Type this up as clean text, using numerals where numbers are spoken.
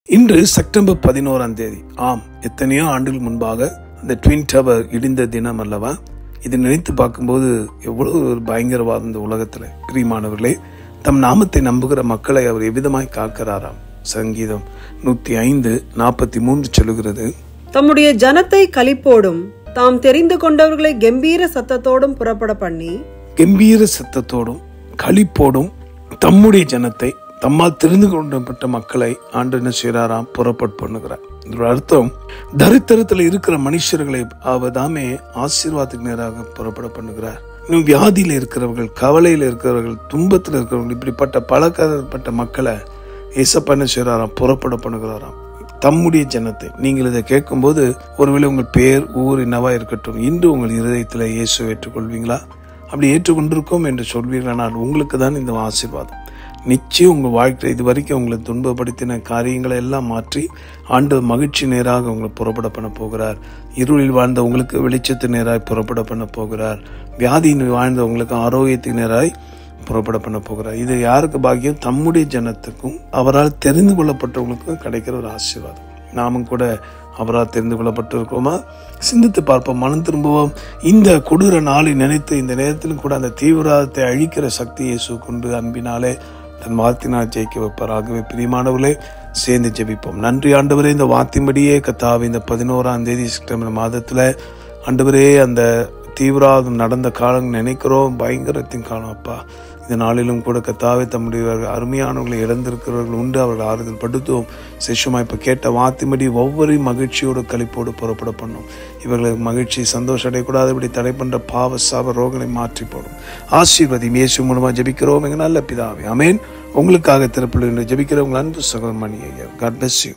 இன்று செப்டம்பர் 11ஆம் தேதி. ஆம், எத்தனையோ ஆண்டுகள் முன்பாக அந்த ட்வின் டவர் இடிந்த தினம் அல்லவா? இதை நினைத்து பார்க்கும்போது எவ்வளவு ஒரு பயங்கரவாதம் இந்த உலகத்துல. பிரியமானவர்களே, தம் நாமத்தை நம்புகிற மக்களை அவர் எவ்விதமாய் காக்கிறாராம். சங்கீதம் 105:43 சொல்லுகிறது, தம்முடைய ஜனத்தை களிப்போடும் தாம் தெரிந்து கொண்டவர்களை கம்பீர சத்தத்தோடும் புறப்பட பண்ணி, கம்பீர சத்தத்தோடும் களிப்போடும் தம்முடைய ஜனத்தை, தம்மால் தெரிந்து கொள்ளப்பட்ட மக்களை ஆண்டு என்ன செய்யறாராம்? புறப்பட்டு பண்ணுகிறார். இதோட அர்த்தம், தரித்திரத்தில் இருக்கிற மனுஷர்களை அவர் தாமே ஆசீர்வாதத்துக்கு நேராக புறப்பட பண்ணுகிறார். இன்னும் வியாதியில இருக்கிறவர்கள், கவலையில இருக்கிறவர்கள், துன்பத்தில் இருக்கிறவர்கள், இப்படிப்பட்ட பலதரப்பட்ட மக்களை ஏசப்பா என்ன செய்யறாராம்? புறப்பட பண்ணுகிறாராம். தம்முடைய ஜனத்தை. நீங்கள் இதை கேட்கும் போது ஒருவேளை உங்கள் பேர், ஊர் என்னவா இருக்கட்டும், இன்று உங்கள் இருதயத்தில் இயேசுவை ஏற்றுக்கொள்வீங்களா? அப்படி ஏற்றுக்கொண்டிருக்கோம் என்று சொல்வீர்களானால் உங்களுக்கு தான் இந்த ஆசீர்வாதம். நிச்சயம் உங்கள் வாழ்க்கையில் இதுவரைக்கும் உங்களை துன்பப்படுத்தின காரியங்களை எல்லாம் மாற்றி ஆண்டவர் மகிழ்ச்சி நேராக உங்களை புறப்பட பண்ண போகிறார். இருளில் வாழ்ந்த உங்களுக்கு வெளிச்சத்து நேராய் புறப்பட பண்ண போகிறார். வியாதியின் வாழ்ந்த உங்களுக்கு ஆரோக்கியத்தின் நேராய் புறப்பட பண்ண போகிறார். இது யாருக்கு பாக்கியம்? தம்முடைய ஜனத்துக்கும் அவரால் தெரிந்து கொள்ளப்பட்டவங்களுக்கும் கிடைக்கிற ஒரு ஆசீர்வாதம். நாமும் கூட அவரால் தெரிந்து கொள்ளப்பட்டிருக்கோமா? சிந்தித்து பார்ப்போம், மனம் திரும்புவோம். இந்த கொடூர நாளை நினைத்து இந்த நேரத்திலும் கூட அந்த தீவிரவாதத்தை அழிக்கிற சக்தி இயேசு கொண்டு அன்பினாலே தன் வார்த்தையினால் ஜெயிக்க வைப்பார். ஆகவே பிரியமானவர்களே, சேர்ந்து ஜெபிப்போம். நன்றி ஆண்டவரே, இந்த வார்த்தையின்படியே கர்த்தாவே, இந்த 11ஆம் தேதி செப்டம்பர் மாதத்துல ஆண்டவரே, அந்த தீவிரவாதம் நடந்த காலம் நினைக்கிறோம், பயங்கரத்தின் காலம் அப்பா. இந்த நாளிலும் கூட கர்த்தாவே, தம்முடைய அருமையானவர்களை இழந்திருக்கிறவர்கள் உண்டு, அவர்கள் ஆறுதல் படுத்துவோம். சேஷமா இப்ப கேட்ட வார்த்தையின்படி ஒவ்வொரு மகிழ்ச்சியோடு களிப்போடு புறப்பட பண்ணும். இவர்களுக்கு மகிழ்ச்சி, சந்தோஷம் அடையக்கூடாதபடி தடை பண்ற பாவ சாப ரோகங்களை மாற்றி போடும். ஆசீர்வதி இயேசு மூலமா ஜெபிக்கிறோம் எங்க நல்ல பிதாவே, ஆமென். உங்களுக்காக திருப்பலி ஜெபிக்கிறவங்க அன்பு சகோதரமணி ஐயா. God bless you.